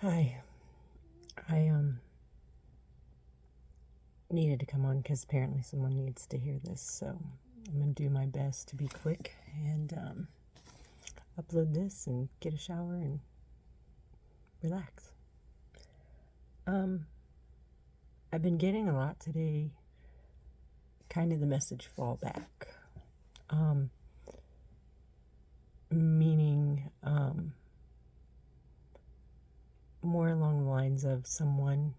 Hi. I needed to come on because apparently someone needs to hear this, so I'm gonna do my best to be quick and upload this and get a shower and relax. I've been getting a lot today, kind of the message fall back. Meaning more along the lines of someone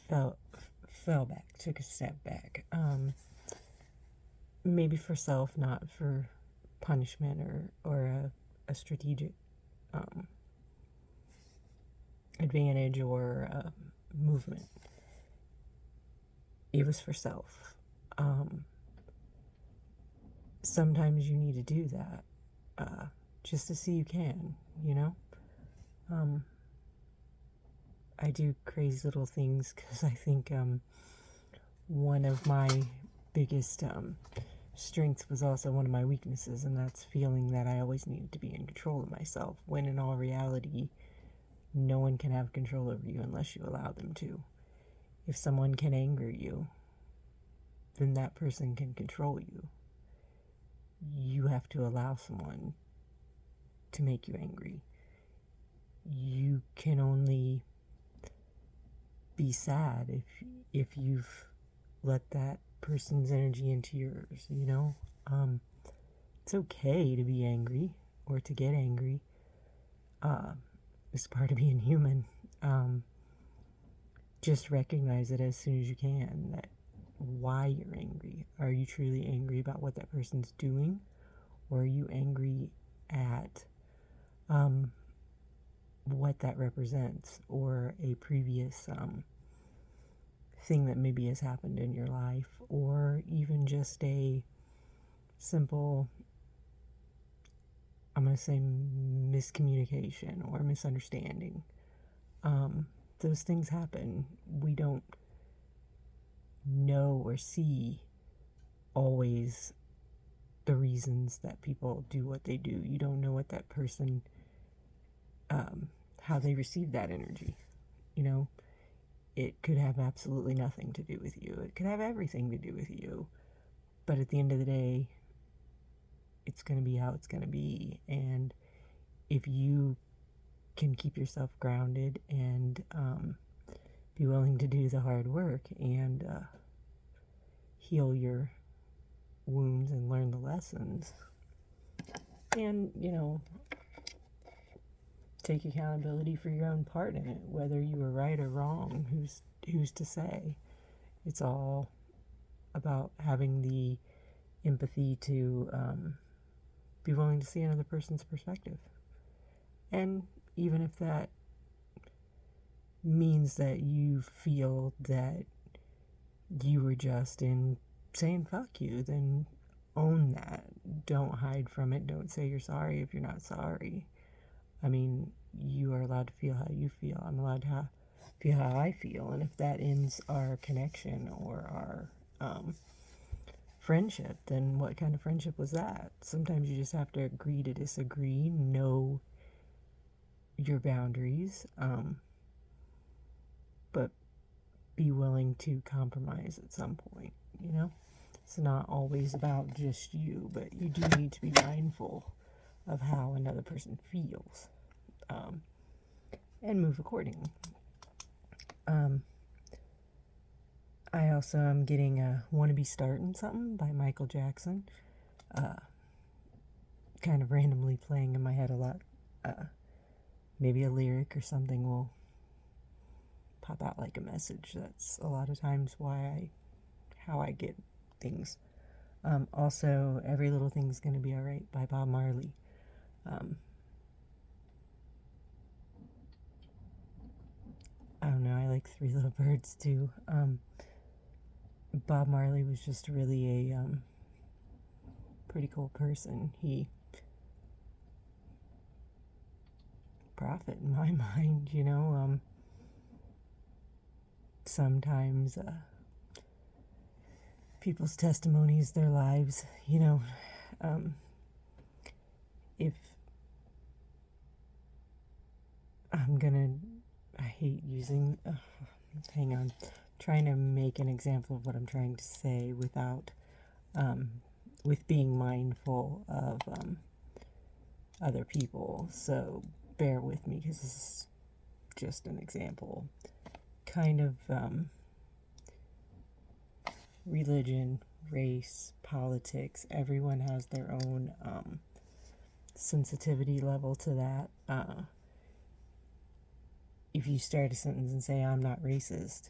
fell back, took a step back. Maybe for self, not for punishment or a strategic advantage or movement. It was for self. Sometimes you need to do that just to see you can, you know? I do crazy little things because I think one of my biggest strengths was also one of my weaknesses, and that's feeling that I always needed to be in control of myself, when in all reality, no one can have control over you unless you allow them to. If someone can anger you, then that person can control you. You have to allow someone to make you angry. You can only be sad if you've let that person's energy into yours, you know? It's okay to be angry or to get angry. It's part of being human. Just recognize it as soon as you can, that why you're angry. Are you truly angry about what that person's doing? Or are you angry at what that represents, or a previous thing that maybe has happened in your life, or even just a simple, I'm going to say, miscommunication or misunderstanding. Those things happen. We don't know or see always the reasons that people do what they do. You don't know what that person, how they receive that energy. You know, it could have absolutely nothing to do with you. It could have everything to do with you. But at the end of the day, it's going to be how it's going to be. And if you can keep yourself grounded and be willing to do the hard work and heal your wounds and learn the lessons, and, you know, take accountability for your own part in it, whether you were right or wrong, who's to say? It's all about having the empathy to be willing to see another person's perspective. And even if that means that you feel that you were just in saying fuck you, then own that. Don't hide from it. Don't say you're sorry if you're not sorry. I mean, you are allowed to feel how you feel. I'm allowed to feel how I feel. And if that ends our connection or our friendship, then what kind of friendship was that? Sometimes you just have to agree to disagree, know your boundaries, but be willing to compromise at some point, you know? It's not always about just you, but you do need to be mindful of how another person feels, and move accordingly. I also am getting a Wanna Be Startin' Something by Michael Jackson. Kind of randomly playing in my head a lot. Maybe a lyric or something will pop out like a message. That's a lot of times how I get things. Also, Every Little Thing's Gonna Be Alright by Bob Marley. I don't know, I like Three Little Birds too. Bob Marley was just really a pretty cool person. He prophet in my mind, you know. Sometimes people's testimonies, their lives, you know, If I'm gonna, I hate using, hang on, trying to make an example of what I'm trying to say without, with being mindful of other people. So bear with me because this is just an example. Kind of religion, race, politics, everyone has their own sensitivity level to that. If you start a sentence and say, I'm not racist,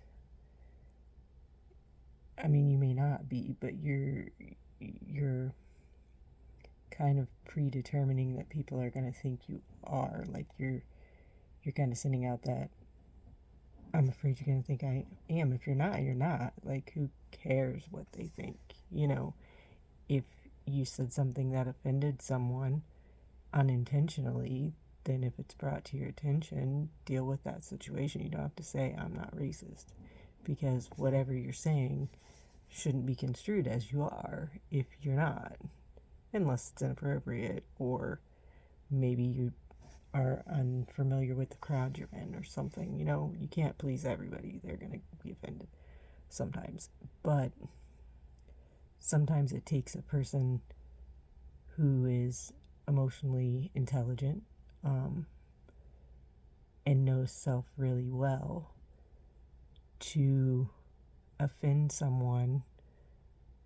I mean, you may not be, but you're kind of predetermining that people are going to think you are. Like you're kind of sending out that I'm afraid you're going to think I am. If you're not, you're not. Like, who cares what they think? If you said something that offended someone unintentionally, then if it's brought to your attention, deal with that situation. You don't have to say, I'm not racist, because whatever you're saying shouldn't be construed as you are if you're not, unless it's inappropriate, or maybe you are unfamiliar with the crowd you're in or something. You can't please everybody. They're going to be offended sometimes. But sometimes it takes a person who is emotionally intelligent and knows self really well to offend someone,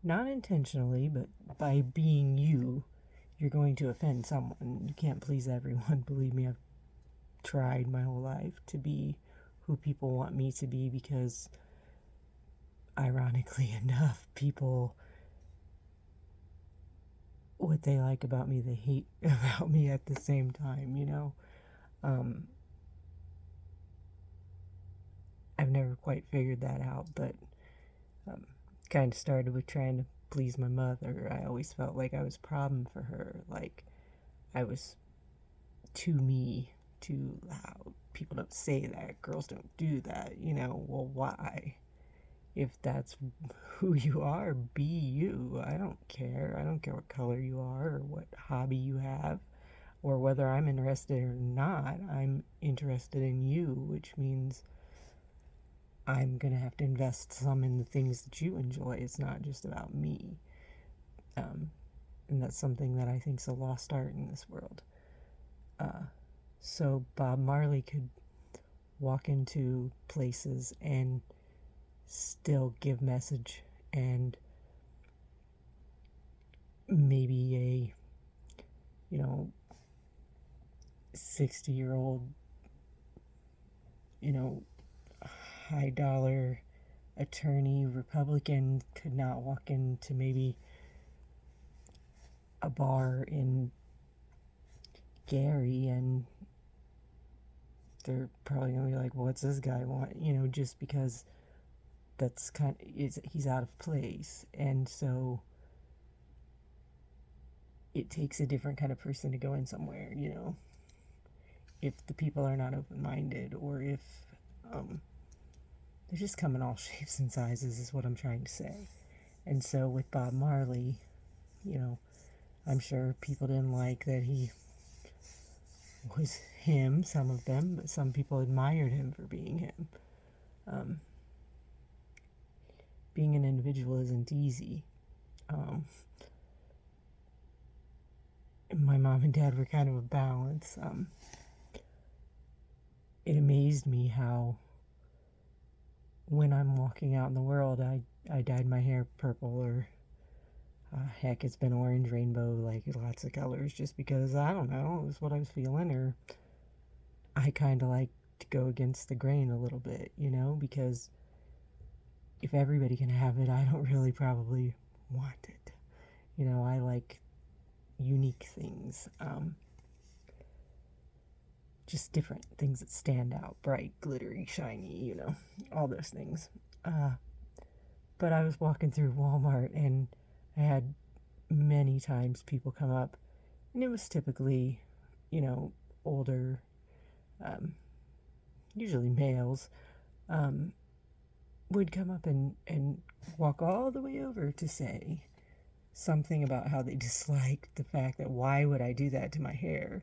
not intentionally, but by being you're going to offend someone. You can't please everyone. Believe me, I've tried my whole life to be who people want me to be, because ironically enough, people, what they like about me, they hate about me at the same time. I've never quite figured that out, but kind of started with trying to please my mother. I always felt like I was a problem for her, like I was too me, too loud. People don't say that, girls don't do that. Well, why? If that's who you are, be you. I don't care. I don't care what color you are or what hobby you have or whether I'm interested or not. I'm interested in you, which means I'm going to have to invest some in the things that you enjoy. It's not just about me. And that's something that I think is a lost art in this world. So Bob Marley could walk into places and still give message, and maybe a 60-year-old high dollar attorney Republican could not walk into maybe a bar in Gary and they're probably gonna be like, well, what's this guy want? Just because that's he's out of place. And so it takes a different kind of person to go in somewhere, if the people are not open-minded, or if they just come in all shapes and sizes, is what I'm trying to say. And so with Bob Marley, I'm sure people didn't like that he was him, some of them, but some people admired him for being him. Being an individual isn't easy. My mom and dad were kind of a balance. It amazed me how when I'm walking out in the world, I dyed my hair purple, or heck, it's been orange, rainbow, like lots of colors, just because, I don't know, it was what I was feeling, or I kind of like to go against the grain a little bit, because if everybody can have it, I don't really probably want it. I like unique things, just different things that stand out, bright, glittery, shiny, all those things. But I was walking through Walmart and I had many times people come up, and it was typically, older, usually males, would come up and walk all the way over to say, something about how they disliked the fact that why would I do that to my hair?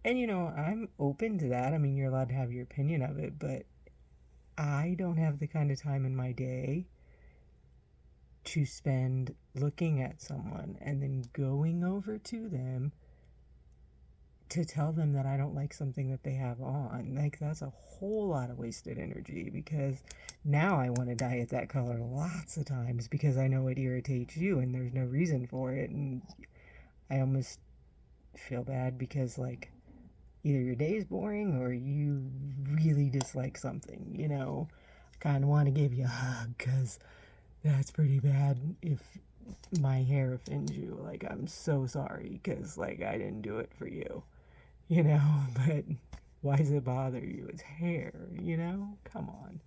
And I'm open to that. I mean, you're allowed to have your opinion of it, but I don't have the kind of time in my day to spend looking at someone and then going over to them to tell them that I don't like something that they have on. Like, that's a whole lot of wasted energy, because now I want to dye it that color lots of times because I know it irritates you and there's no reason for it. And I almost feel bad because, like, either your day is boring or you really dislike something, kind of want to give you a hug, because that's pretty bad if my hair offends you. Like, I'm so sorry because, like, I didn't do it for you, but why does it bother you? It's hair, come on.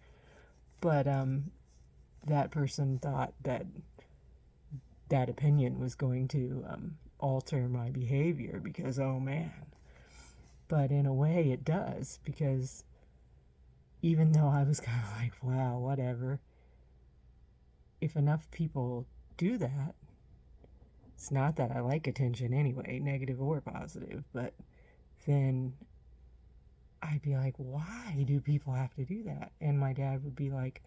But that person thought that that opinion was going to alter my behavior, because, oh man. But in a way it does, because even though I was kind of like, wow, whatever, if enough people do that, it's not that I like attention anyway, negative or positive, but then I'd be like, why do people have to do that? And my dad would be like,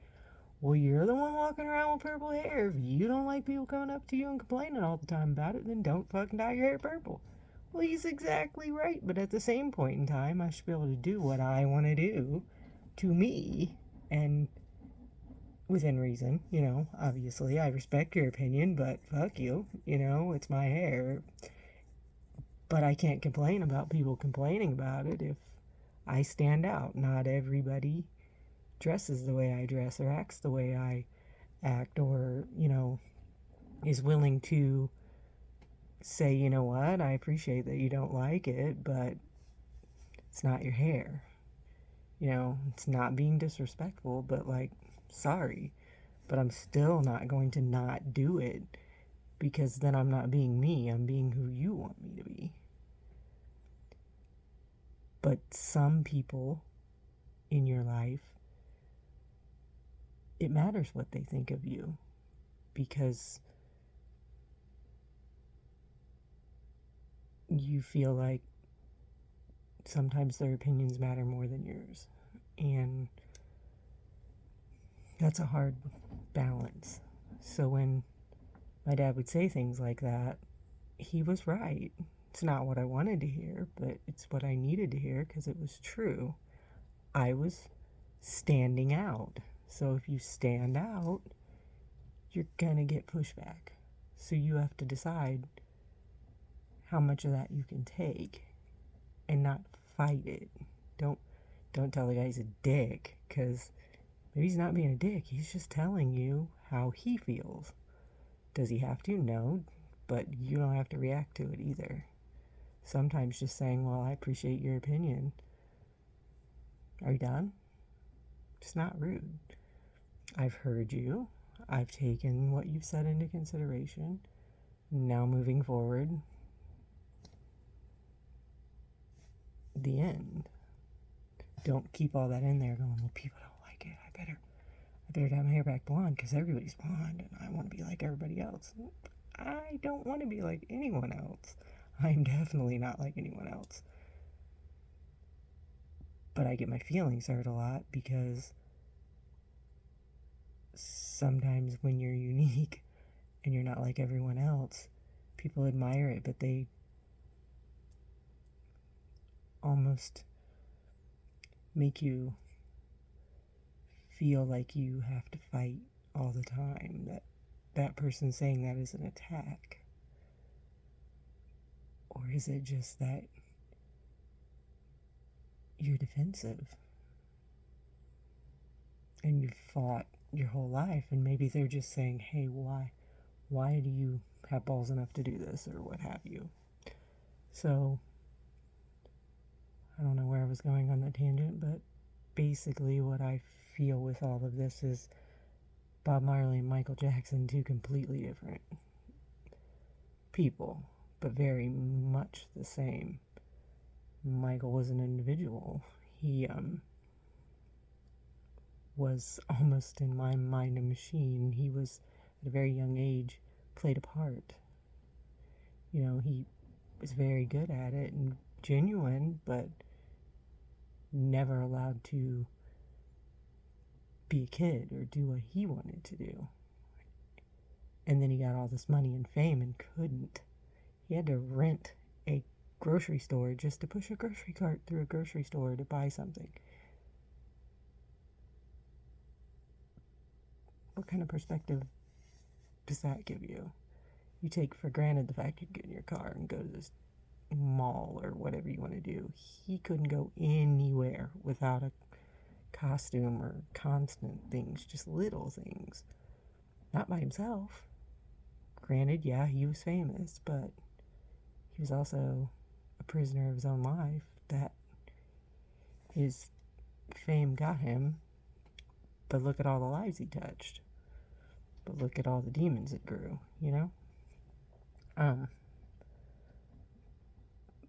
well, you're the one walking around with purple hair. If you don't like people coming up to you and complaining all the time about it, then don't fucking dye your hair purple. Well, he's exactly right, but at the same point in time, I should be able to do what I want to do to me, and within reason, obviously. I respect your opinion, but fuck you, it's my hair. But I can't complain about people complaining about it if I stand out. Not everybody dresses the way I dress or acts the way I act, or, is willing to say, you know what, I appreciate that you don't like it, but it's not your hair. It's not being disrespectful, but, like, sorry, but I'm still not going to not do it, because then I'm not being me, I'm being who you want me to be. But some people in your life, it matters what they think of you, because you feel like sometimes their opinions matter more than yours. And that's a hard balance. So when my dad would say things like that, he was right. It's not what I wanted to hear, but it's what I needed to hear because it was true. I was standing out. So if you stand out, you're going to get pushback. So you have to decide how much of that you can take and not fight it. Don't tell the guy he's a dick, because maybe he's not being a dick. He's just telling you how he feels. Does he have to? No, but you don't have to react to it either. Sometimes just saying, well, I appreciate your opinion. Are you done? It's not rude. I've heard you. I've taken what you've said into consideration. Now moving forward, the end. Don't keep all that in there going, well, people don't like it. I better dye my hair back blonde because everybody's blonde and I want to be like everybody else. I don't want to be like anyone else. I'm definitely not like anyone else. But I get my feelings hurt a lot because sometimes when you're unique and you're not like everyone else, people admire it, but they almost make you feel like you have to fight all the time, that person saying that is an attack. Or is it just that you're defensive and you've fought your whole life, and maybe they're just saying, hey, why do you have balls enough to do this, or what have you? So I don't know where I was going on that tangent, but basically what I feel with all of this is Bob Marley and Michael Jackson, two completely different people, but very much the same. Michael was an individual. He was almost, in my mind, a machine. He was, at a very young age, played a part. You know, he was very good at it and genuine, but never allowed to be a kid or do what he wanted to do. And then he got all this money and fame and couldn't. He had to rent a grocery store just to push a grocery cart through a grocery store to buy something. What kind of perspective does that give you? You take for granted the fact you can get in your car and go to this mall or whatever you want to do. He couldn't go anywhere without a costume or constant things, just little things. Not by himself. Granted, yeah, he was famous, but he was also a prisoner of his own life, that his fame got him, but look at all the lives he touched. But look at all the demons it grew, you know?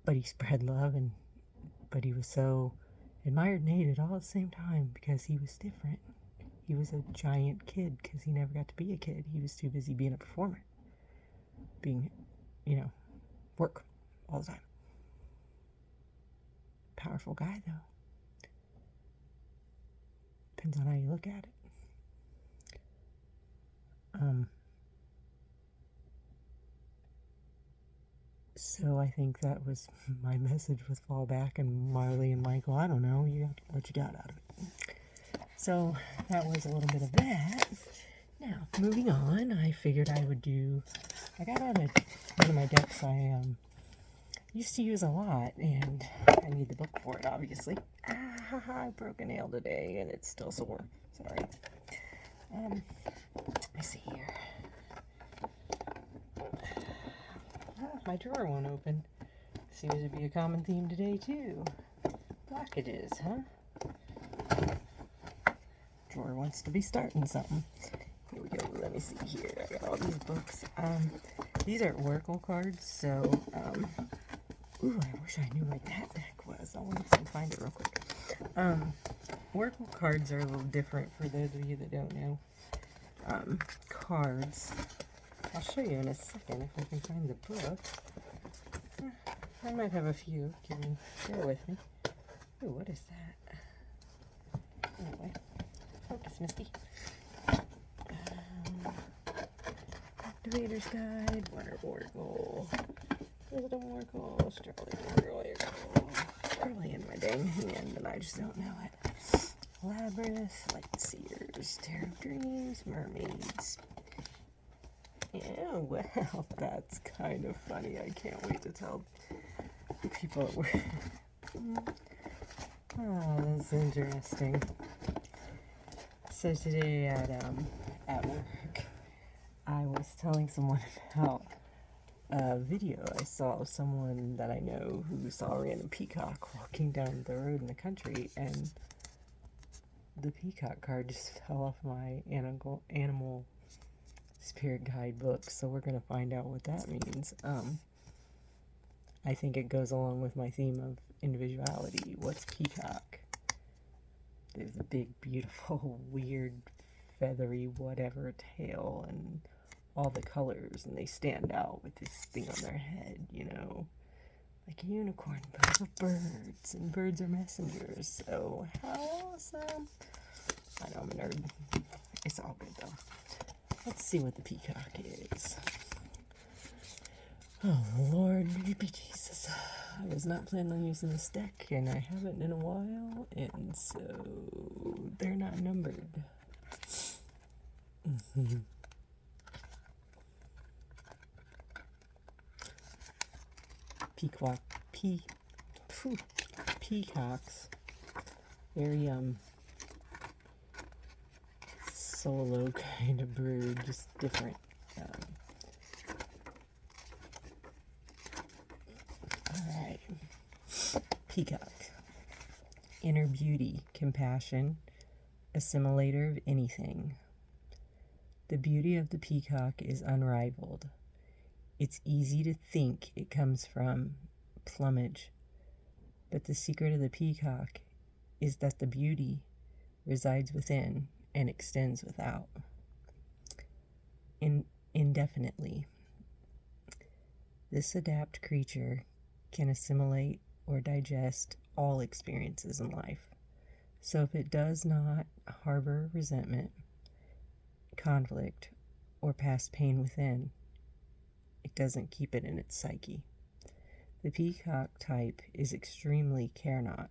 But he spread love, but he was so admired and hated all at the same time because he was different. He was a giant kid because he never got to be a kid. He was too busy being a performer. Being, work all the time. Powerful guy, though. Depends on how you look at it. So I think that was my message with Fall Back and Marley and Michael. I don't know, what you got out of it. So that was a little bit of that. Now, moving on, I figured I got out one of my decks I used to use a lot, and I need the book for it, obviously. I broke a nail today, and it's still sore. Sorry. Let me see here. My drawer won't open. Seems to be a common theme today, too. Blockages, huh? Drawer wants to be starting something. Here we go. Let me see here. I got all these books. These are Oracle cards, so, ooh, I wish I knew what that deck was. I wonder if I can find it real quick. Oracle cards are a little different for those of you that don't know. Cards. I'll show you in a second if I can find the book. I might have a few. Bear with me. Ooh, what is that? Anyway, focus, Misty. Activator's Guide, Water Oracle, Wisdom Oracle, Sterling in my dang hand, and I just don't know it. Labyrinth, Light Seers, Tarot Dreams, Mermaids. Yeah, well, that's kind of funny. I can't wait to tell people at work. Oh, that's interesting. So today at work, I was telling someone about a video I saw of someone that I know who saw a random peacock walking down the road in the country, and the peacock card just fell off my animal spirit guide book, so we're going to find out what that means. I think it goes along with my theme of individuality. What's peacock? There's a big, beautiful, weird, feathery, whatever tail, and all the colors, and they stand out with this thing on their head, like a unicorn, but for birds, and birds are messengers, so how awesome. I know I'm a nerd. It's all good, though. Let's see what the peacock is. Oh, Lord, baby Jesus. I was not planning on using this deck, and I haven't in a while, and so they're not numbered. Peacocks. Very, solo kind of brood, just different. Alright. Peacock. Inner beauty, compassion, assimilator of anything. The beauty of the peacock is unrivaled. It's easy to think it comes from plumage, but the secret of the peacock is that the beauty resides within and extends without. indefinitely. This adept creature can assimilate or digest all experiences in life. So if it does not harbor resentment, conflict, or past pain within, it doesn't keep it in its psyche. The peacock type is extremely care not.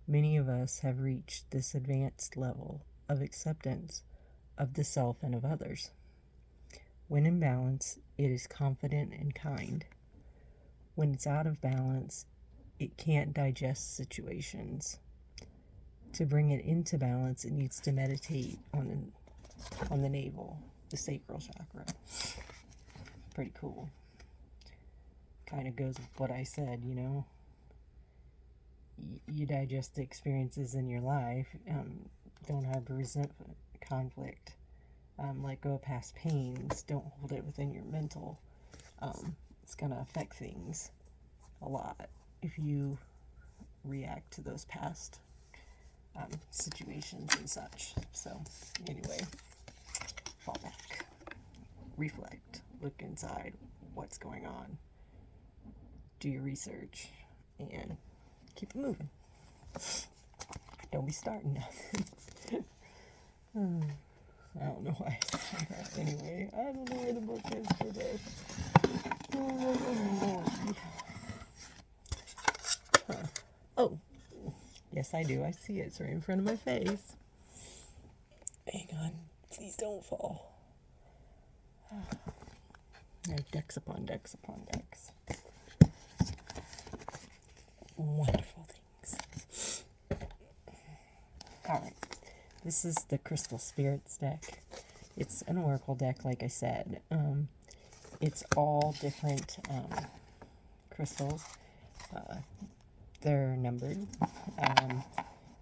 Many of us have reached this advanced level of acceptance of the self and of others. When in balance, it is confident and kind. When it's out of balance, it can't digest situations. To bring it into balance, it needs to meditate on the navel, the sacral chakra. Pretty cool. Kind of goes with what I said, you know. You digest the experiences in your life. Don't harbor resentment, conflict. Let go of past pains. Don't hold it within your mental. It's going to affect things a lot if you react to those past situations and such. So, anyway, fall back, reflect, look inside what's going on, do your research, and keep it moving. Don't be starting nothing. I don't know why I said that. Anyway, I don't know where the book is today. Oh, yes I do. I see it. It's right in front of my face. Hang on. Please don't fall. Decks upon decks upon decks. Wonderful things. Alright. This is the Crystal Spirits deck. It's an oracle deck, like I said. It's all different crystals. They're numbered.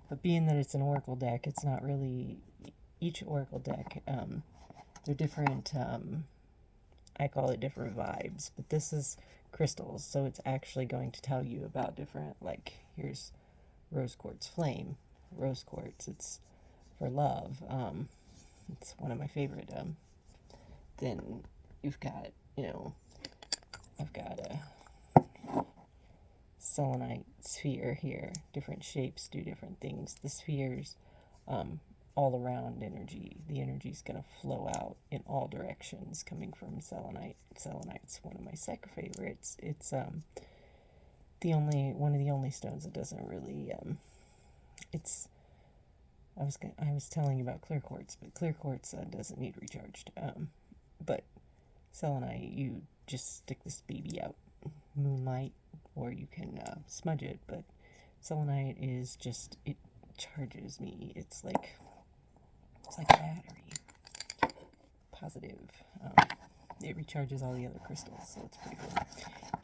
But being that it's an oracle deck, it's not really each oracle deck. They're different, I call it different vibes. But this is crystals, so it's actually going to tell you about different, like, here's rose quartz flame. Rose quartz, it's for love. It's one of my favorite. Then you've got, I've got a selenite sphere here. Different shapes do different things. The spheres, all around energy. The energy's going to flow out in all directions coming from selenite. Selenite's one of my second favorites. It's one of the only stones that doesn't really it's I was telling you about clear quartz, but clear quartz doesn't need recharged. But selenite, you just stick this baby out, moonlight, or you can smudge it. But selenite is just, it charges me. It's like a battery, positive. It recharges all the other crystals, so it's pretty cool.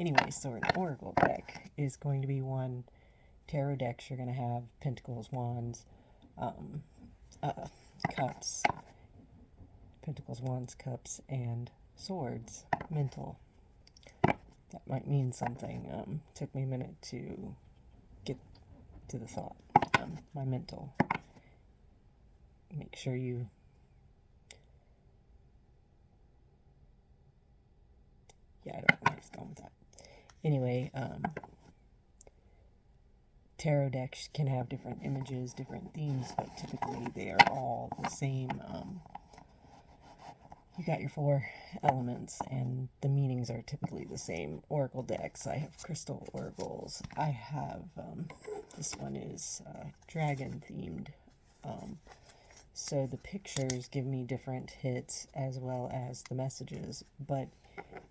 Anyway, so an oracle deck is going to be one. Tarot decks, you're going to have pentacles, wands, cups, pentacles, wands, cups, and swords, mental. That might mean something. Took me a minute to get to the thought. My mental. Make sure you I don't know where I was going with that. Anyway, tarot decks can have different images, different themes, but typically they are all the same. You got your 4 elements, and the meanings are typically the same. Oracle decks, I have crystal oracles. I have, this one is dragon themed. So the pictures give me different hits as well as the messages, but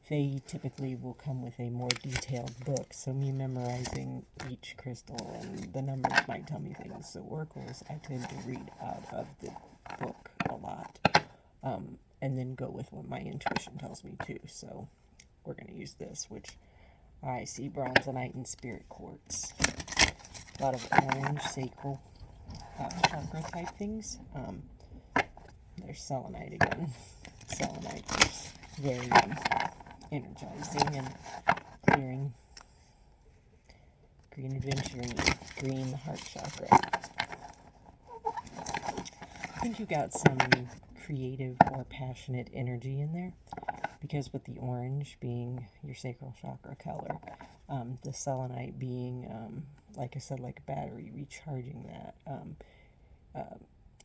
they typically will come with a more detailed book. So me memorizing each crystal and the numbers might tell me things. So oracles, I tend to read out of the book a lot. And then go with what my intuition tells me too. So we're going to use this, which I see bronzonite and spirit quartz. A lot of orange sacral chakra type things. There's selenite again. Selenite, very energizing and clearing. Green adventuring, green heart chakra. I think you got some creative or passionate energy in there. because with the orange being your sacral chakra color, the selenite being, like I said, like a battery, recharging that,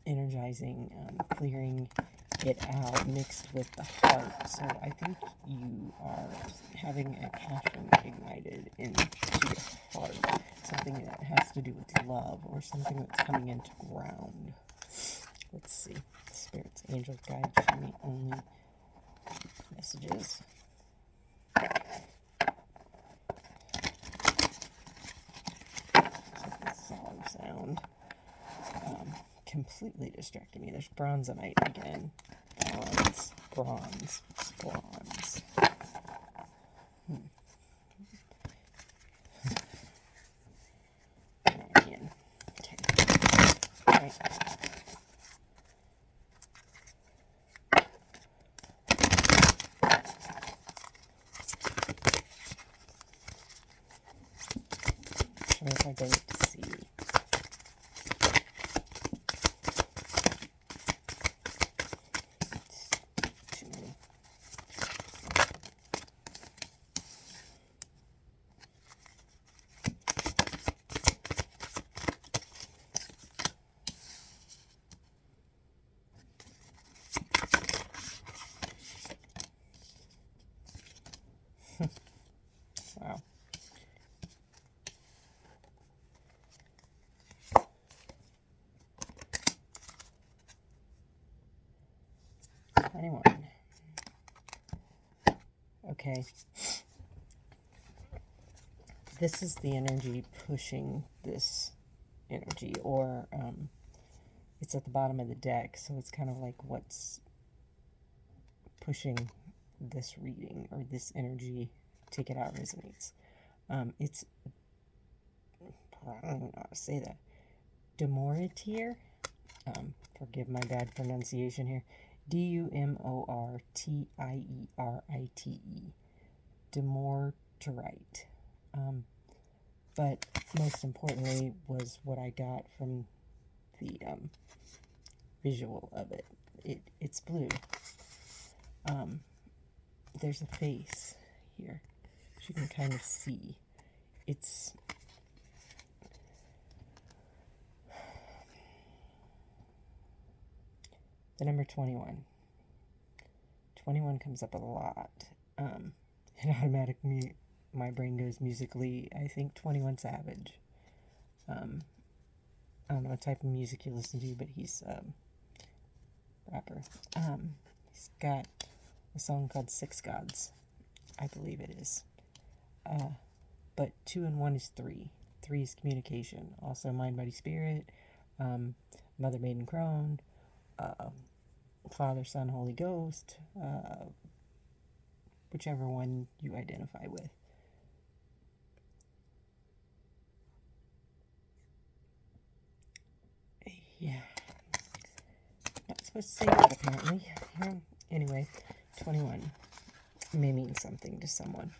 energizing, clearing it out, mixed with the heart. So I think you are having a passion ignited into your heart, something that has to do with love or something that's coming into ground. Let's see. Spirits, angels, guides, show me only messages. So this song sound completely distracted me. There's bronzonite again. Bronze. Again. Okay. All right. Show me if I get it to see. Too many. Wow. Anyone? Okay. This is the energy pushing this energy, or it's at the bottom of the deck, so it's kind of like what's pushing this reading or this energy. Take it out resonates. It's, I don't know how to say that. Dumortier. Forgive my bad pronunciation here. Dumortierite. Dumortierite. But most importantly was what I got from the visual of it. It's blue. There's a face here, which you can kind of see. It's the number 21. 21 comes up a lot. And automatically my brain goes musically, I think 21 Savage. I don't know what type of music you listen to, but he's a rapper. He's got a song called Six Gods, I believe it is. But 2 and 1 is 3. 3 is communication. Also mind, body, spirit, mother, maiden, crone, Father, Son, Holy Ghost, whichever one you identify with. Yeah. Not supposed to say that, apparently. Yeah. Anyway, 21 may mean something to someone.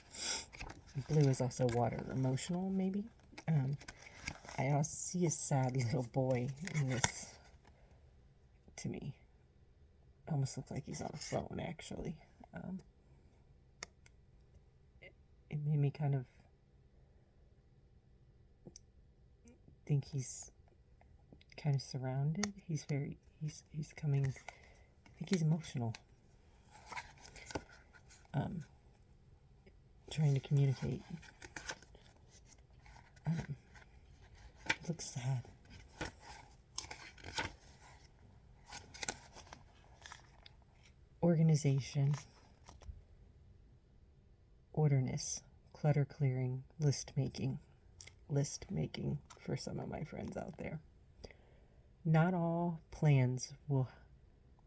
Blue is also water, emotional, maybe. I also see a sad little boy in this, to me. Almost looks like he's on a phone, actually. It made me kind of think he's kind of surrounded. He's coming, I think he's emotional. Trying to communicate. It looks sad. Organization, orderness, clutter clearing, list making for some of my friends out there. Not all plans will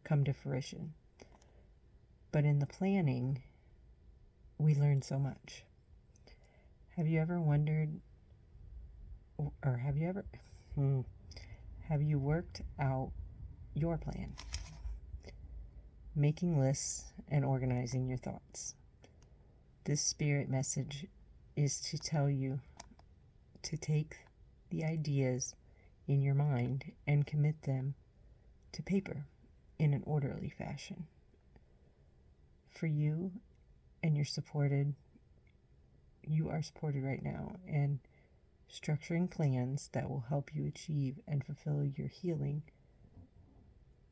come to fruition, but in the planning, we learn so much. Have you ever wondered, or have you worked out your plan? Making lists and organizing your thoughts. This spirit message is to tell you to take the ideas in your mind and commit them to paper in an orderly fashion. for you, and you're supported. You are supported right now, and structuring plans that will help you achieve and fulfill your healing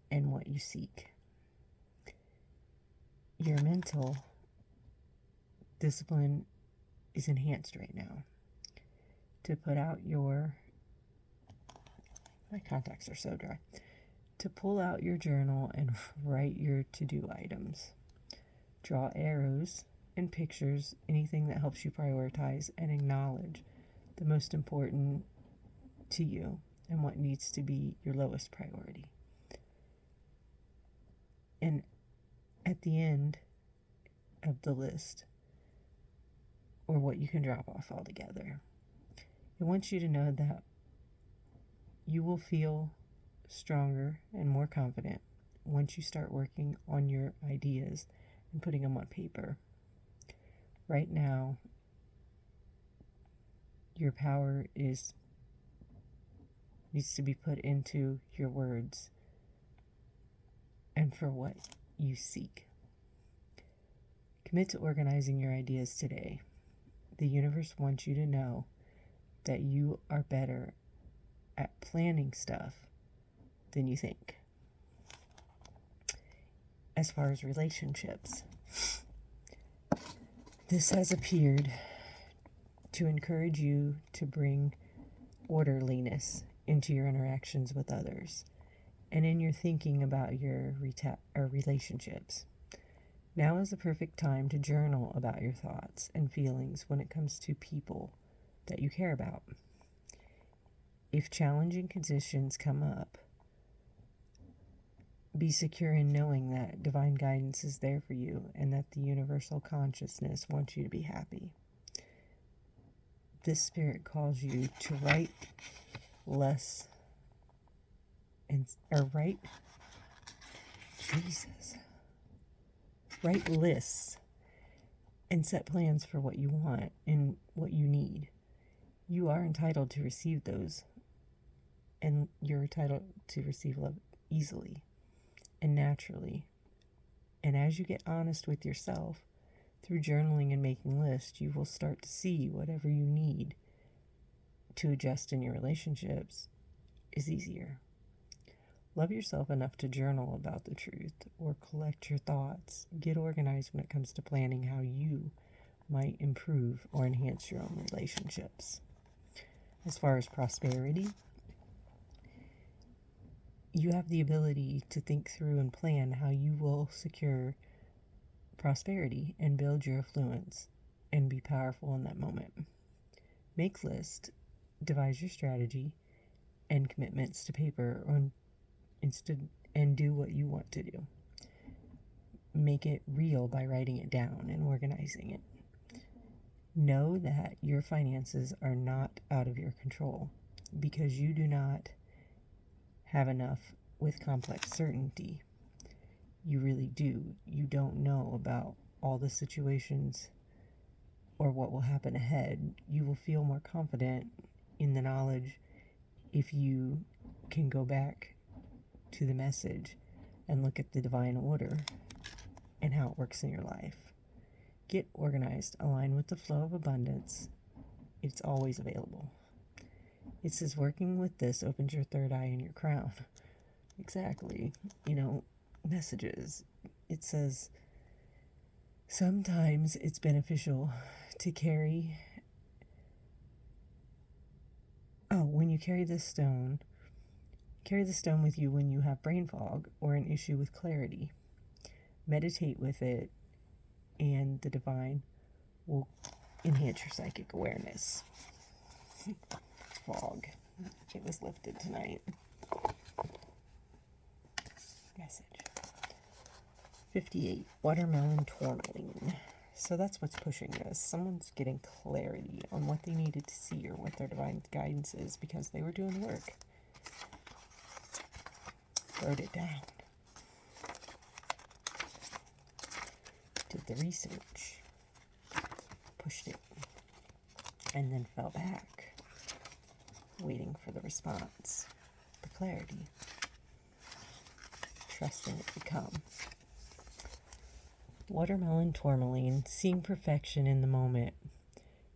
and what you seek. Your mental discipline is enhanced right now to put out my contacts are so dry, to pull out your journal and write your to-do items. Draw arrows and pictures, anything that helps you prioritize and acknowledge the most important to you and what needs to be your lowest priority. And at the end of the list, or what you can drop off altogether, I want you to know that you will feel stronger and more confident once you start working on your ideas and putting them on paper. Right now, your power needs to be put into your words and for what you seek. Commit to organizing your ideas today. The universe wants you to know that you are better at planning stuff than you think. As far as relationships, this has appeared to encourage you to bring orderliness into your interactions with others and in your thinking about your relationships. Now is the perfect time to journal about your thoughts and feelings when it comes to people that you care about. If challenging conditions come up, be secure in knowing that divine guidance is there for you and that the universal consciousness wants you to be happy. This spirit calls you to write lists and set plans for what you want and what you need. You are entitled to receive those, and you're entitled to receive love easily and naturally. And as you get honest with yourself through journaling and making lists, you will start to see whatever you need to adjust in your relationships is easier. Love yourself enough to journal about the truth or collect your thoughts. Get organized when it comes to planning how you might improve or enhance your own relationships. As far as prosperity, you have the ability to think through and plan how you will secure prosperity and build your affluence and be powerful in that moment. Make lists, devise your strategy and commitments to paper and do what you want to do. Make it real by writing it down and organizing it. Know that your finances are not out of your control because you do not have enough with complex certainty. You really do. You don't know about all the situations or what will happen ahead. You will feel more confident in the knowledge if you can go back to the message and look at the divine order and how it works in your life. Get organized, align with the flow of abundance. It's always available. It says working with this opens your third eye and your crown. Exactly. Messages. It says sometimes it's beneficial to carry. When you carry the stone with you when you have brain fog or an issue with clarity. Meditate with it, and the divine will enhance your psychic awareness. Fog. It was lifted tonight. Message. 58. Watermelon twirling. So that's what's pushing this. Someone's getting clarity on what they needed to see or what their divine guidance is because they were doing the work. Wrote it down. Did the research. Pushed it. And then fell back. Waiting for the response. The clarity. Trusting it to come. Watermelon tourmaline, seeing perfection in the moment,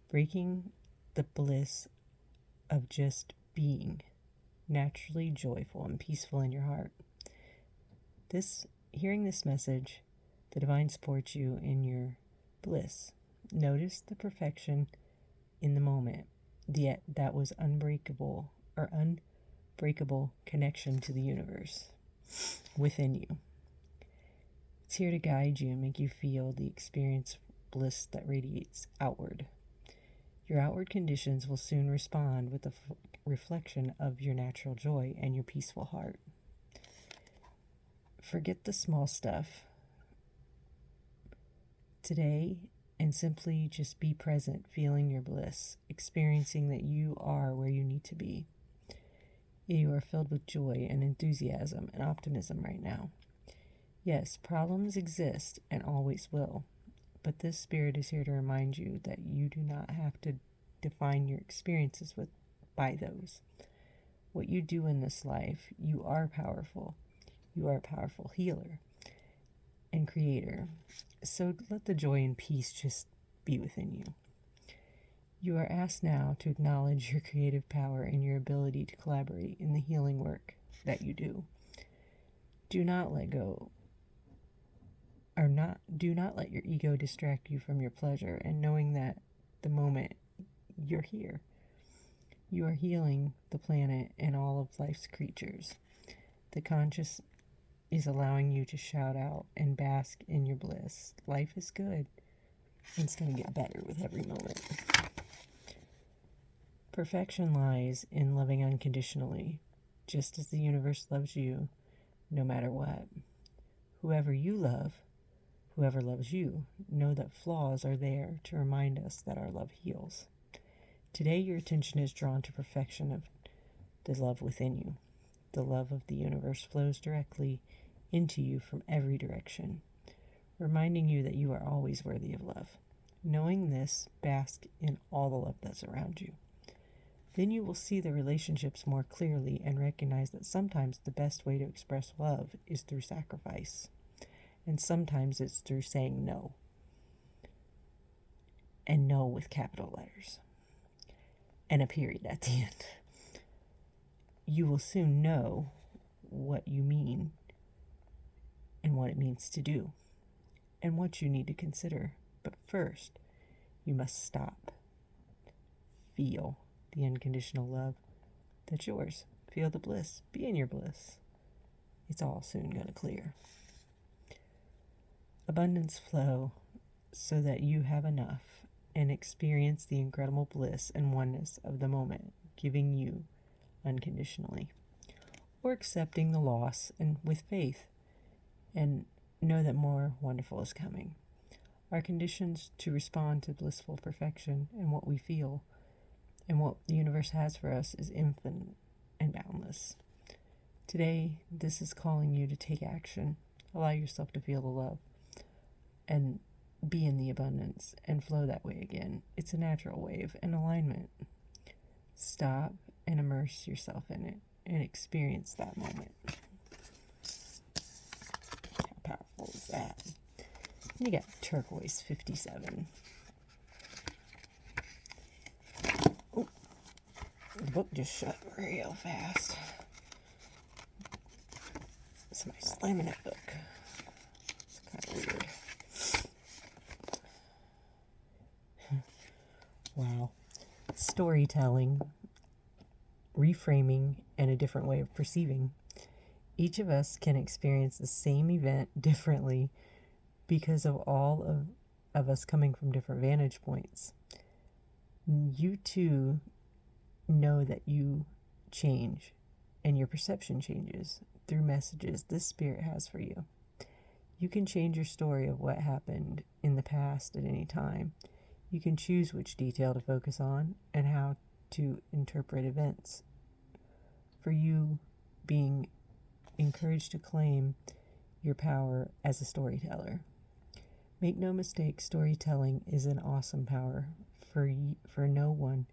breaking the bliss of just being, naturally joyful and peaceful in your heart. Hearing this message, the divine supports you in your bliss. Notice the perfection in the moment, yet that was unbreakable connection to the universe within you. It's here to guide you and make you feel the experience bliss that radiates outward. Your outward conditions will soon respond with a reflection of your natural joy and your peaceful heart. Forget the small stuff today and simply just be present, feeling your bliss, experiencing that you are where you need to be. You are filled with joy and enthusiasm and optimism right now. Yes, problems exist and always will, but this spirit is here to remind you that you do not have to define your experiences by those. What you do in this life, you are powerful. You are a powerful healer and creator. So let the joy and peace just be within you. You are asked now to acknowledge your creative power and your ability to collaborate in the healing work that you do. Do not let your ego distract you from your pleasure and knowing that the moment you're here, you are healing the planet and all of life's creatures. The conscious is allowing you to shout out and bask in your bliss. Life is good, and it's going to get better with every moment. Perfection lies in loving unconditionally, just as the universe loves you, no matter what. Whoever loves you, know that flaws are there to remind us that our love heals. Today, your attention is drawn to perfection of the love within you. The love of the universe flows directly into you from every direction, reminding you that you are always worthy of love. Knowing this, bask in all the love that's around you. Then you will see the relationships more clearly and recognize that sometimes the best way to express love is through sacrifice, and sometimes it's through saying no. And no with capital letters. And a period at the end. You will soon know what you mean and what it means to do and what you need to consider. But first, you must stop. Feel the unconditional love that's yours. Feel the bliss. Be in your bliss. It's all soon going to clear. Abundance flow so that you have enough and experience the incredible bliss and oneness of the moment, giving you unconditionally, or accepting the loss and with faith and know that more wonderful is coming. Our conditions to respond to blissful perfection and what we feel and what the universe has for us is infinite and boundless. Today, this is calling you to take action. Allow yourself to feel the love and be in the abundance and flow that way again. It's a natural wave and alignment. Stop and immerse yourself in it and experience that moment. How powerful is that? And you got turquoise 57. Oh, the book just shut real fast. Somebody's slamming that book. It's kind of weird. Wow. Storytelling, reframing, and a different way of perceiving. Each of us can experience the same event differently because of all of us coming from different vantage points. You too know that you change and your perception changes through messages this spirit has for you. You can change your story of what happened in the past at any time. You can choose which detail to focus on and how to interpret events. For you being encouraged to claim your power as a storyteller. Make no mistake, storytelling is an awesome power, for no one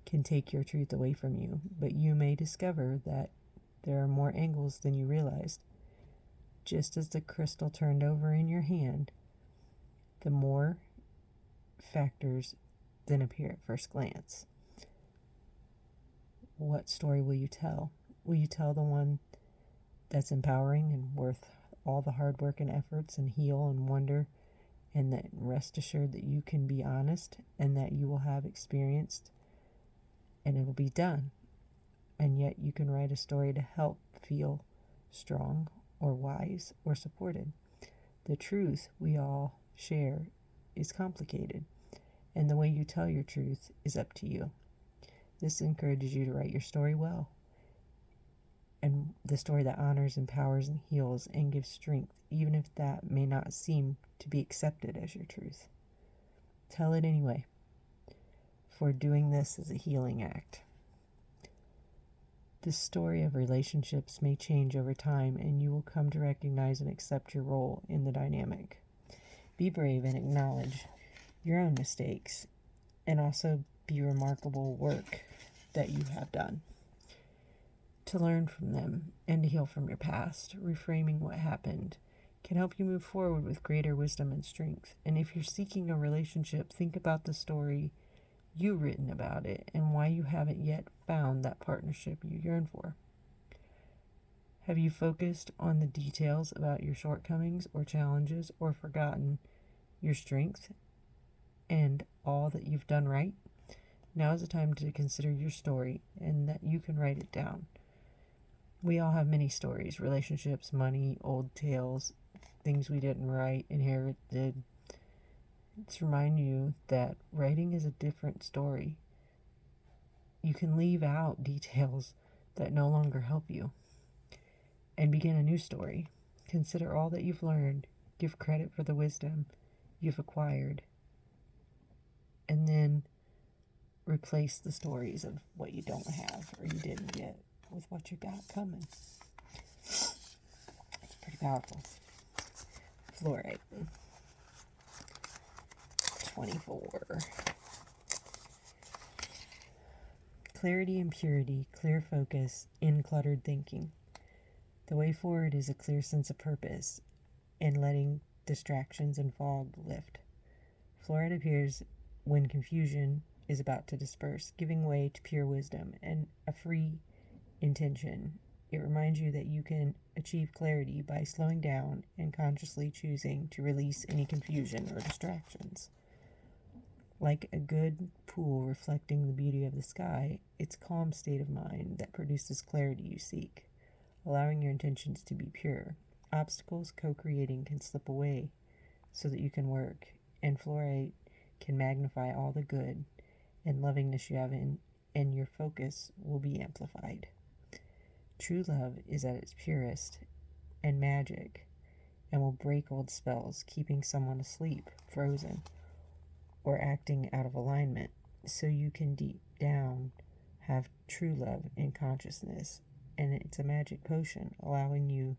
can take your truth away from you, but you may discover that there are more angles than you realized. Just as the crystal turned over in your hand, the more factors than appear at first glance. What story will you tell? Will you tell the one that's empowering and worth all the hard work and efforts and heal and wonder, and that rest assured that you can be honest and that you will have experienced and it will be done? And yet you can write a story to help feel strong or wise or supported. The truth we all share is complicated, and the way you tell your truth is up to you. This encourages you to write your story well, and the story that honors, empowers, and heals and gives strength, even if that may not seem to be accepted as your truth. Tell it anyway, for doing this is a healing act. The story of relationships may change over time, and you will come to recognize and accept your role in the dynamic. Be brave and acknowledge your own mistakes, and also be remarkable work that you have done. To learn from them and to heal from your past, reframing what happened can help you move forward with greater wisdom and strength. And if you're seeking a relationship, think about the story you've written about it and why you haven't yet found that partnership you yearn for. Have you focused on the details about your shortcomings or challenges, or forgotten your strength and all that you've done right? Now is the time to consider your story and that you can write it down. We all have many stories: relationships, money, old tales, things we didn't write, inherited. Let's remind you that writing is a different story. You can leave out details that no longer help you and begin a new story. Consider all that you've learned, give credit for the wisdom you've acquired, and then replace the stories of what you don't have or you didn't get with what you got coming. It's pretty powerful. Fluorite. 24. Clarity and purity, clear focus, uncluttered thinking. The way forward is a clear sense of purpose and letting distractions and fog lift. Fluorite appears when confusion is about to disperse, giving way to pure wisdom and a free intention. It reminds you that you can achieve clarity by slowing down and consciously choosing to release any confusion or distractions. Like a good pool reflecting the beauty of the sky, it's a calm state of mind that produces clarity you seek, allowing your intentions to be pure. Obstacles co-creating can slip away so that you can work, and fluorite can magnify all the good and lovingness you have in, and your focus will be amplified. True love is at its purest and magic, and will break old spells, keeping someone asleep, frozen, or acting out of alignment, so you can deep down have true love in consciousness. And it's a magic potion, allowing you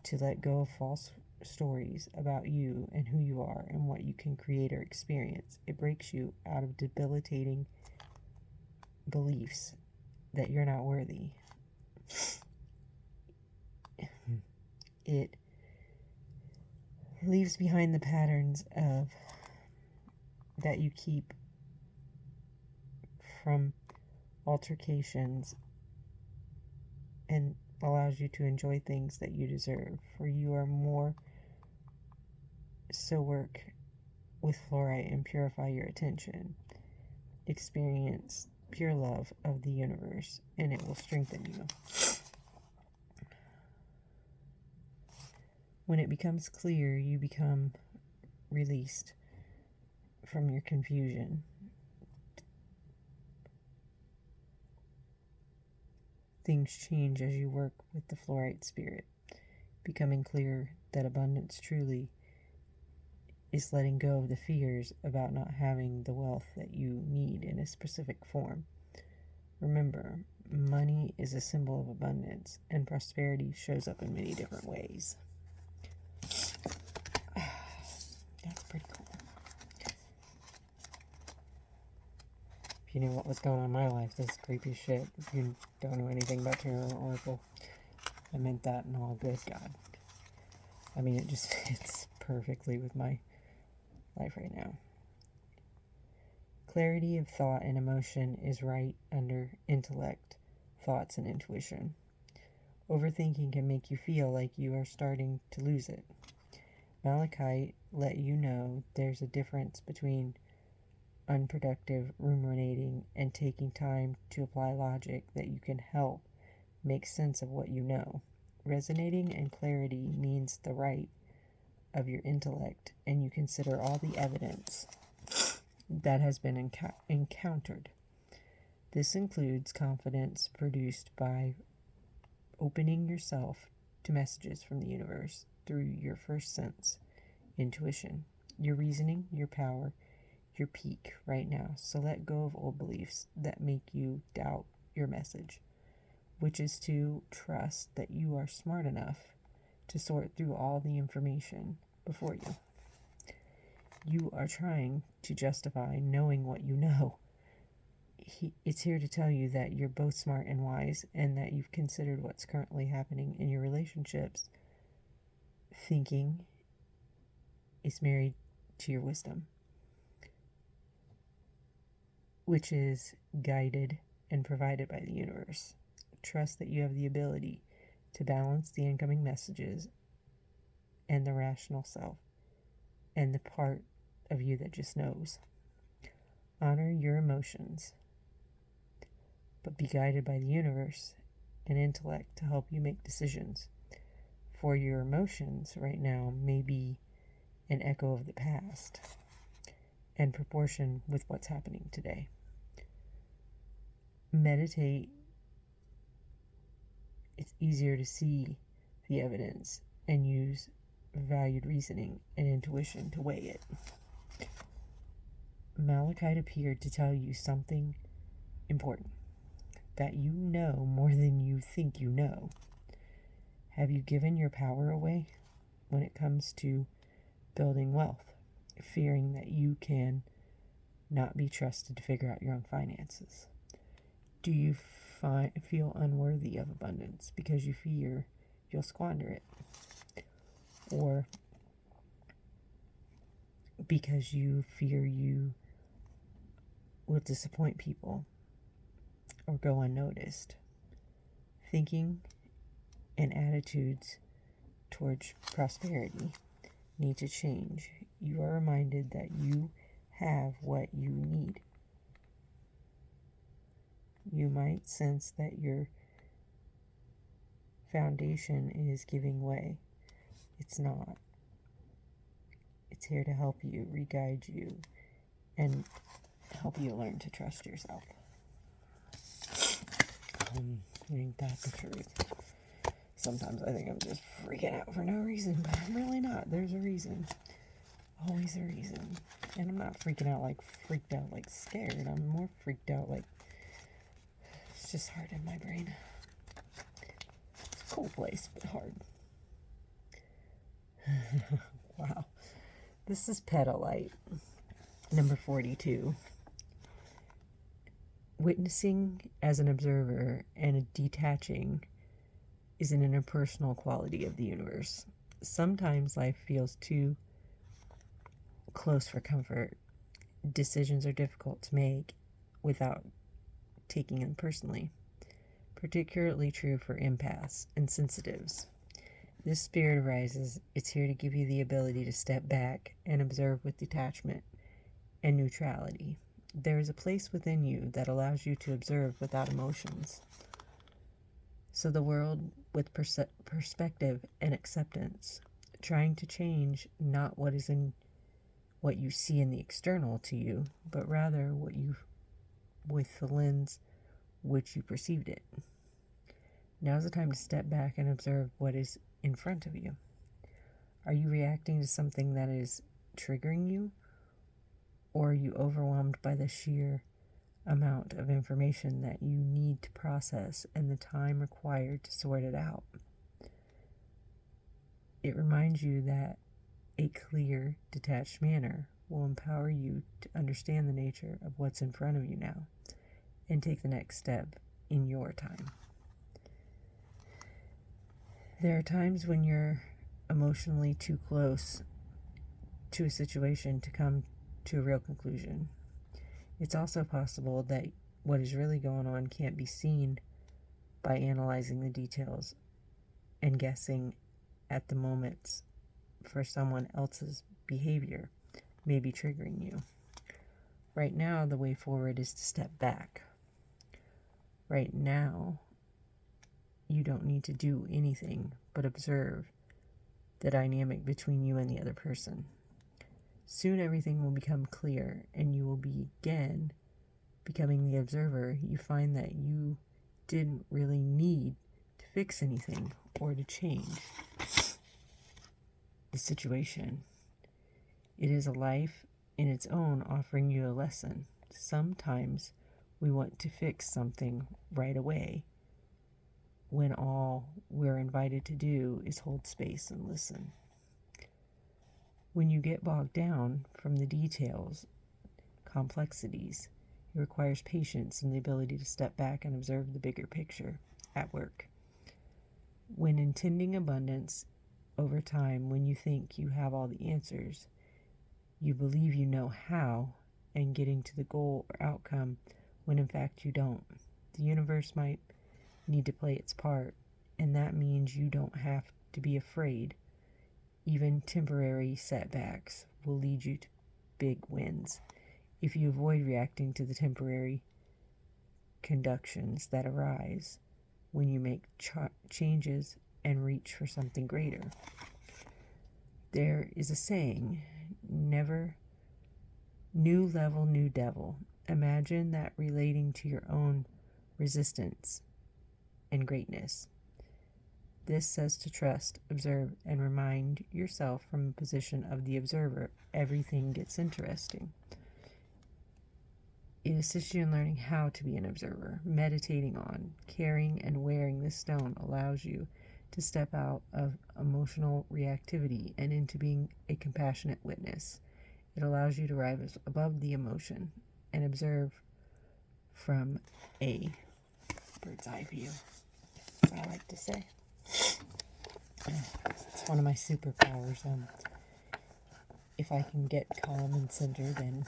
to let go of false stories about you and who you are and what you can create or experience. It breaks you out of debilitating beliefs that you're not worthy. It leaves behind the patterns of that you keep from altercations and allows you to enjoy things that you deserve, for you are more. So work with fluorite and purify your attention. Experience pure love of the universe, and it will strengthen you. When it becomes clear, you become released from your confusion. Things change as you work with the fluorite spirit, becoming clear that abundance truly is letting go of the fears about not having the wealth that you need in a specific form. Remember, money is a symbol of abundance, and prosperity shows up in many different ways. That's pretty cool. If you knew what was going on in my life, this is creepy shit. If you don't know anything about Tarot or Oracle, I meant that in all good, God. I mean, it just fits perfectly with my life right now. Clarity of thought and emotion is right under intellect, thoughts, and intuition. Overthinking can make you feel like you are starting to lose it. Malachite let you know there's a difference between unproductive ruminating and taking time to apply logic that you can help make sense of what you know. Resonating and clarity means the right of your intellect, and you consider all the evidence that has been encountered. This includes confidence produced by opening yourself to messages from the universe through your first sense, intuition, your reasoning, your power, your peak right now. So let go of old beliefs that make you doubt your message, which is to trust that you are smart enough to sort through all the information before you. You are trying to justify knowing what you know. It's here to tell you that you're both smart and wise, and that you've considered what's currently happening in your relationships. Thinking is married to your wisdom, which is guided and provided by the universe. Trust that you have the ability to balance the incoming messages and the rational self and the part of you that just knows. Honor your emotions, but be guided by the universe and intellect to help you make decisions. For your emotions right now may be an echo of the past and proportion with what's happening today. Meditate. It's easier to see the evidence and use valued reasoning and intuition to weigh it. Malachite appeared to tell you something important, that you know more than you think you know. Have you given your power away when it comes to building wealth, fearing that you can not be trusted to figure out your own finances? Do you feel unworthy of abundance because you fear you'll squander it? Or because you fear you will disappoint people or go unnoticed? Thinking and attitudes towards prosperity need to change. You are reminded that you have what you need. You might sense that your foundation is giving way. It's not. It's here to help you, re-guide you, and help you learn to trust yourself. Ain't that the truth? Sometimes I think I'm just freaking out for no reason, but I'm really not. There's a reason. Always a reason. And I'm not freaked out like scared. I'm more freaked out like it's just hard in my brain. It's a cool place, but hard. Wow. This is Petalite, number 42. Witnessing as an observer and detaching is an interpersonal quality of the universe. Sometimes life feels too close for comfort. Decisions are difficult to make without taking them personally. Particularly true for empaths and sensitives. This spirit arises. It's here to give you the ability to step back and observe with detachment and neutrality. There is a place within you that allows you to observe without emotions. So the world with perspective and acceptance, trying to change not what is in what you see in the external to you, but rather what you with the lens which you perceived it. Now's the time to step back and observe what is in front of you. Are you reacting to something that is triggering you? Or are you overwhelmed by the sheer amount of information that you need to process and the time required to sort it out? It reminds you that a clear, detached manner will empower you to understand the nature of what's in front of you now and take the next step in your time. There are times when you're emotionally too close to a situation to come to a real conclusion. It's also possible that what is really going on can't be seen by analyzing the details and guessing at the moments for someone else's behavior may be triggering you. Right now, the way forward is to step back. Right now, you don't need to do anything but observe the dynamic between you and the other person. Soon everything will become clear and you will begin becoming the observer. You find that you didn't really need to fix anything or to change the situation. It is a life in its own offering you a lesson. Sometimes we want to fix something right away when all we're invited to do is hold space and listen. When you get bogged down from the details, complexities, it requires patience and the ability to step back and observe the bigger picture at work. When intending abundance over time, when you think you have all the answers, you believe you know how and getting to the goal or outcome when in fact you don't. The universe might need to play its part, and that means you don't have to be afraid. Even temporary setbacks will lead you to big wins if you avoid reacting to the temporary conductions that arise when you make changes and reach for something greater. There is a saying, never new level, new devil. Imagine that relating to your own resistance and greatness. This says to trust, observe, and remind yourself from a position of the observer. Everything gets interesting. It assists you in learning how to be an observer. Meditating on, carrying, and wearing this stone allows you to step out of emotional reactivity and into being a compassionate witness. It allows you to rise above the emotion and observe from a bird's eye view, I like to say. It's one of my superpowers. If I can get calm and centered, then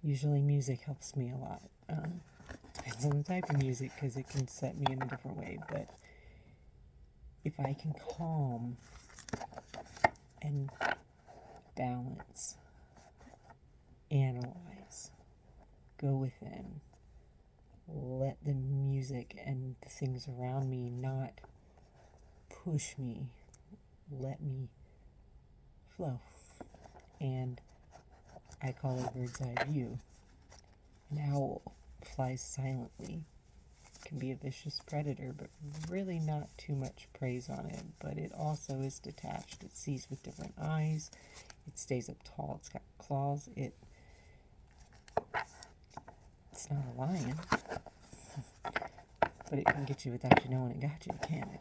usually music helps me a lot. Depends on the type of music because it can set me in a different way. But if I can calm and balance, analyze, go within, let the music and the things around me not push me, let me flow. And I call it bird's eye view. An owl flies silently. Can be a vicious predator, but really not too much praise on it. But it also is detached. It sees with different eyes. It stays up tall. It's got claws. It's not a lion, but it can get you without you knowing it got you, can it?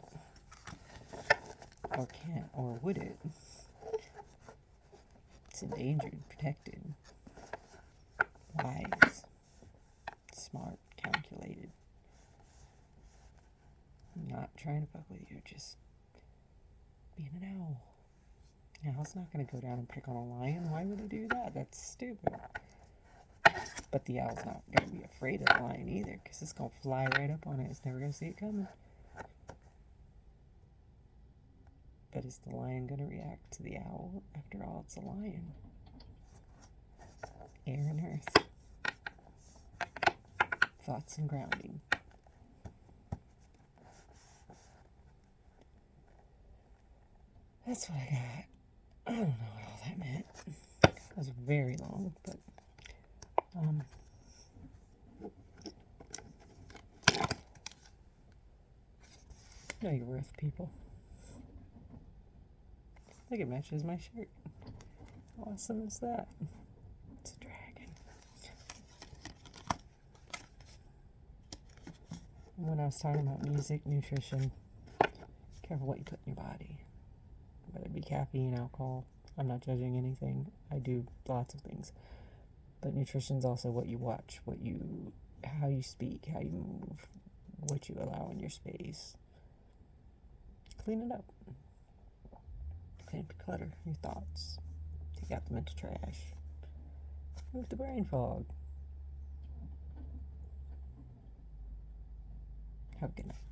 Or can't, or would it? It's endangered, protected, wise, smart, calculated. Not trying to fuck with you, just being an owl. An owl's not going to go down and pick on a lion. Why would it do that? That's stupid. But the owl's not going to be afraid of the lion either, because it's going to fly right up on it. It's never going to see it coming. But is the lion going to react to the owl? After all, it's a lion. Air and earth. Thoughts and grounding. That's what I got. I don't know what all that meant. That was very long, but know your worth, people. I think it matches my shirt. How awesome is that? It's a dragon. When I was talking about music, nutrition, careful what you put in your body. Whether it be caffeine, alcohol. I'm not judging anything. I do lots of things. But nutrition's also what you watch, how you speak, how you move, what you allow in your space. Clean it up. clean up your clutter, your thoughts. Take out the mental trash. Move the brain fog. Have a good night.